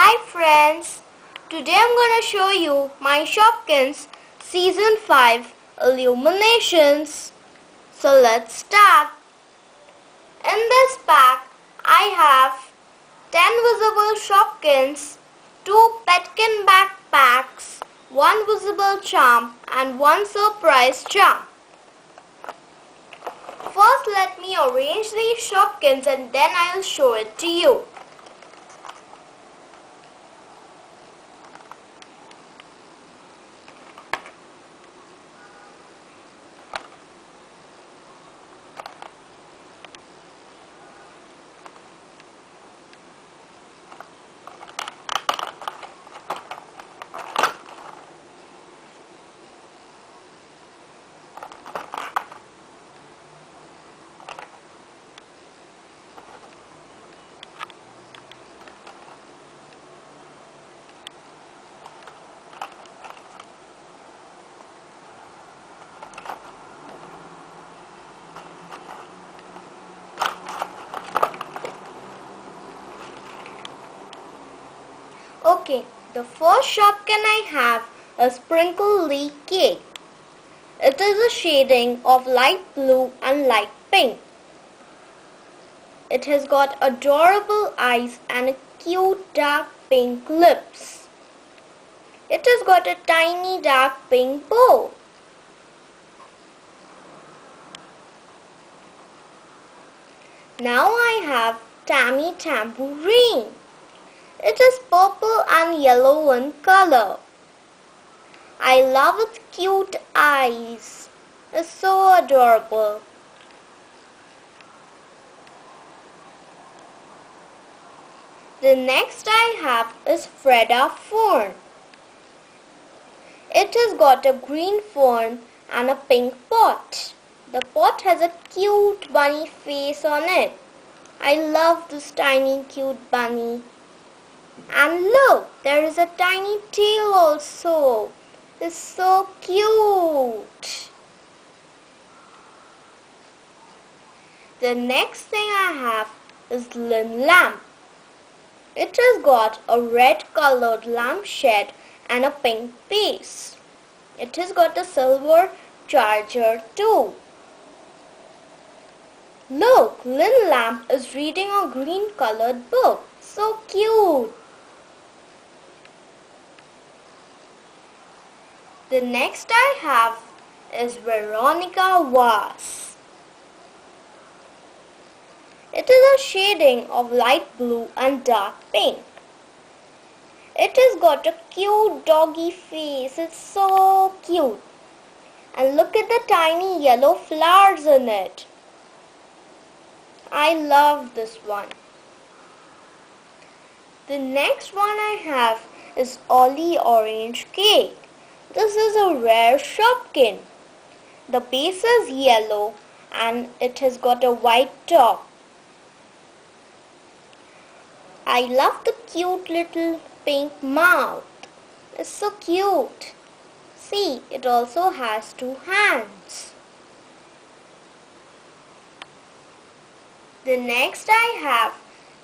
Hi friends, today I'm going to show you my Shopkins Season 5 Illuminations. So let's start. In this pack, I have 10 visible Shopkins, 2 Petkin backpacks, 1 visible charm and 1 surprise charm. First let me arrange these Shopkins and then I'll show it to you. Okay, the first Shopkin I have is Sprinkle Lee Cake. It is a shading of light blue and light pink. It has got adorable eyes and a cute dark pink lips. It has got a tiny dark pink bow. Now I have Tammy Tambourine. It is purple and yellow in color. I love its cute eyes. It's so adorable. The next I have is Freda fern. It has got a green fern and a pink pot. The pot has a cute bunny face on it. I love this tiny cute bunny. And look, there is a tiny tail also. It's so cute. The next thing I have is Lynn lamp. It has got a red colored lampshade and a pink base. It has got a silver charger too. Look, Lynn lamp is reading a green colored book. So cute. The next I have is Veronica vase. It is a shading of light blue and dark pink. It has got a cute doggy face. It's so cute. And look at the tiny yellow flowers in it. I love this one. The next one I have is Ollie orange cake. This is a rare Shopkin. The base is yellow and it has got a white top. I love the cute little pink mouth. It's so cute. See, it also has 2 hands. The next I have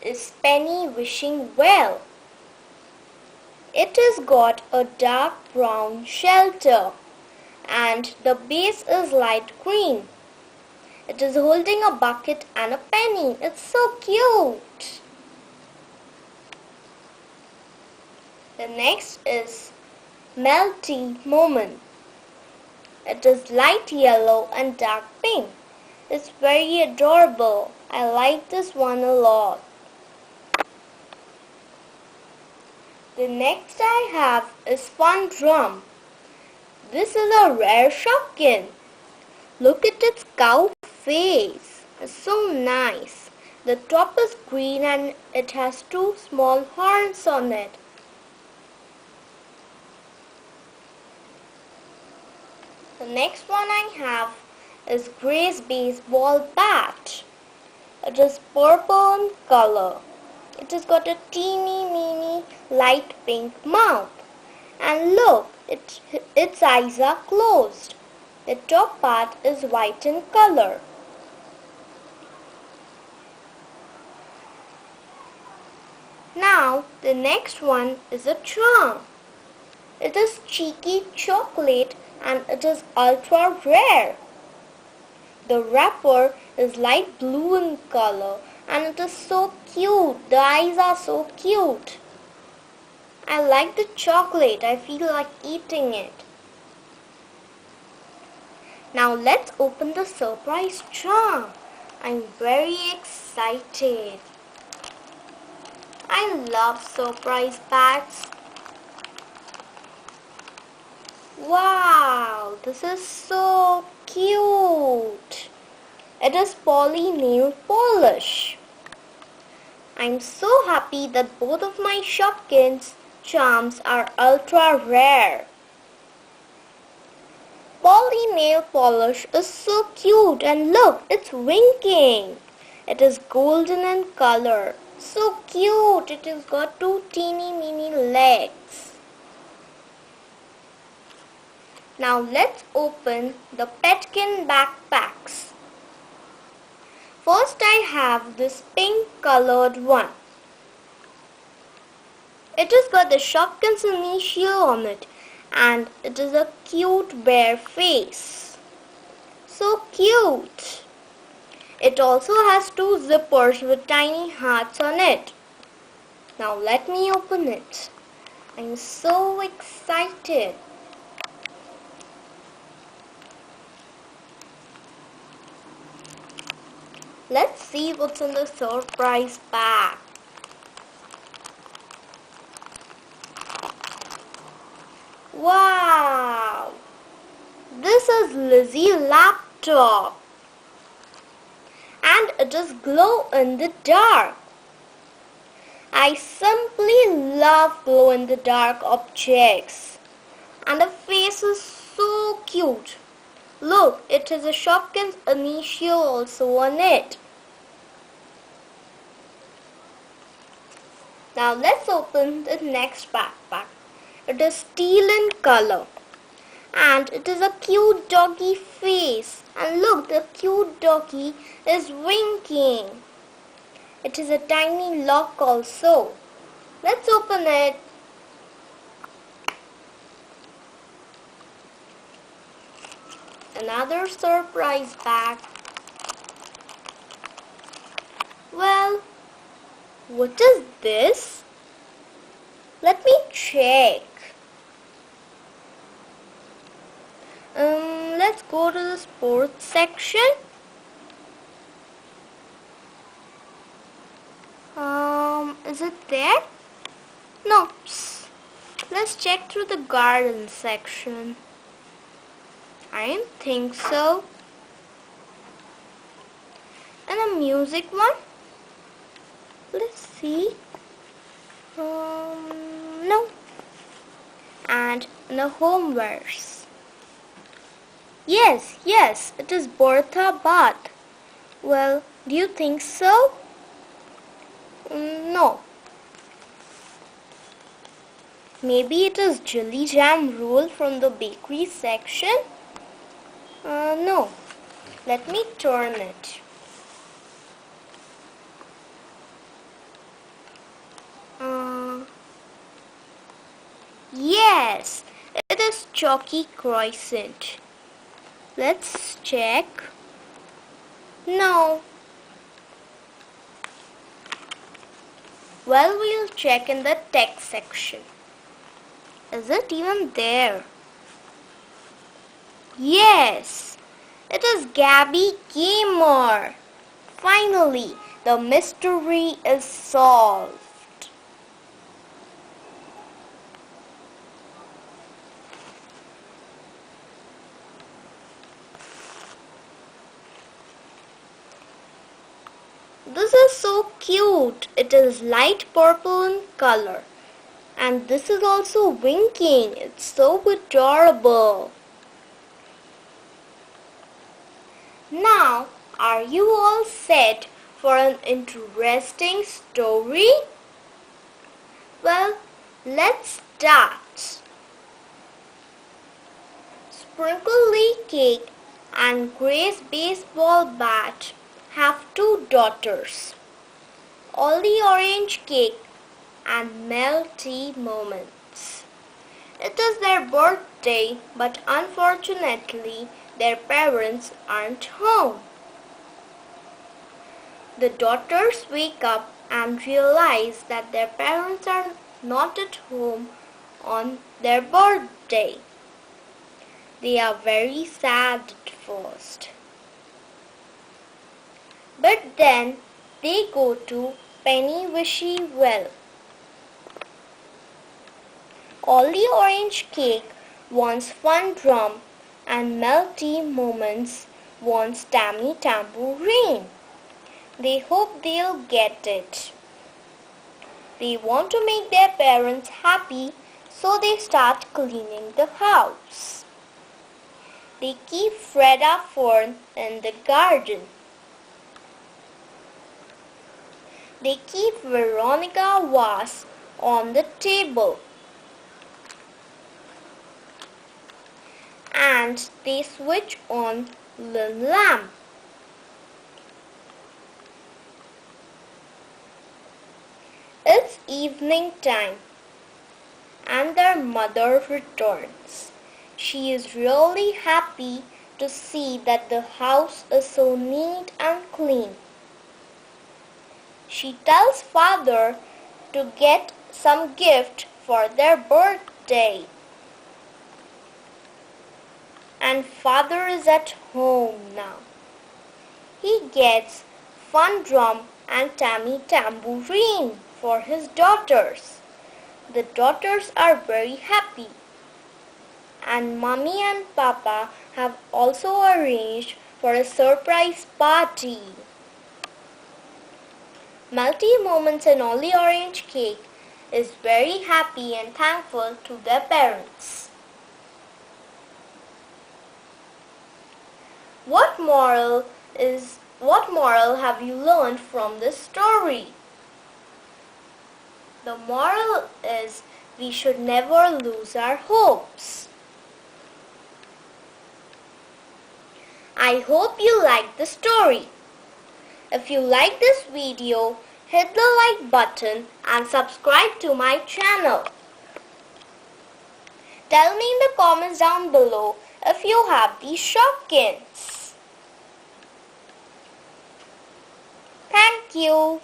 is Penny wishing well. It has got a dark brown shelter and the base is light green. It is holding a bucket and a penny. It's so cute. The next is Melty Moment. It is light yellow and dark pink. It's very adorable. I like this one a lot. The next I have is Fun Drum. This is a rare Shopkin. Look at its cow face. It's so nice. The top is green and it has 2 small horns on it. The next one I have is Gray's baseball bat. It is purple in color. It has got a teeny light pink mouth. And look, its eyes are closed. The top part is white in color. Now the next one is a charm. It is cheeky chocolate and it is ultra rare. The wrapper is light blue in color and it is so cute. The eyes are so cute. I like the chocolate. I feel like eating it. Now let's open the surprise charm. I'm very excited. I love surprise bags. Wow, this is so cute. It is poly nail polish. I'm so happy that both of my Shopkins charms are ultra rare. Poly nail polish is so cute and look, it's winking. It is golden in color. So cute. It has got two teeny mini legs. Now let's open the Petkin backpacks. First I have this pink colored one. It has got the Shopkins initial on it and it is a cute bear face. So cute. It also has two zippers with tiny hearts on it. Now let me open it. I'm so excited. Let's see what's in the surprise bag. Wow! This is Lizzy laptop. And it is glow in the dark. I simply love glow in the dark objects. And the face is so cute. Look, it has a Shopkins initial also on it. Now let's open the next backpack. It is teal in color. And it is a cute doggy face. And look, the cute doggy is winking. It is a tiny lock also. Let's open it. Another surprise bag. Well, what is this? Let me check. Let's go to the sports section. Is it there? No. Let's check through the garden section. I don't think so. And a music one? Let's see. No. And the homewares. Yes, it is Bertha bath. Well, do you think so? No. Maybe it is jelly jam roll from the bakery section? No. Let me turn it. Yes, it is chalky croissant. Let's check. No. Well, we'll check in the tech section. Is it even there? Yes, it is Gabby Gamer. Finally, the mystery is solved. This is so cute. It is light purple in color. And this is also winking. It's so adorable. Now, are you all set for an interesting story? Well, let's start. Sprinkly Cake and Grace Baseball Bat have two daughters. Ollie Orange Cake and melty moments. It is their birthday, but unfortunately their parents aren't home. The daughters wake up and realize that their parents are not at home on their birthday. They are very sad at first. But then they go to Penny Wishy Well. Ollie Orange Cake wants Fun Drum and Melty Moments wants Tammy Tambourine. They hope they'll get it. They want to make their parents happy, so they start cleaning the house. They keep Freda fern in the garden. They keep Veronica vase on the table. And they switch on Lynn lamp. It's evening time and their mother returns. She is really happy to see that the house is so neat and clean. She tells father to get some gift for their birthday. And father is at home now. He gets Fun Drum and Tammy Tambourine for his daughters. The daughters are very happy. And Mommy and Papa have also arranged for a surprise party. Melty Moments and Ollie Orange Cake is very happy and thankful to their parents. What moral have you learned from this story? The moral is we should never lose our hopes. I hope you liked the story. If you like this video, hit the like button and subscribe to my channel. Tell me in the comments down below if you have these Shopkins. Thank you.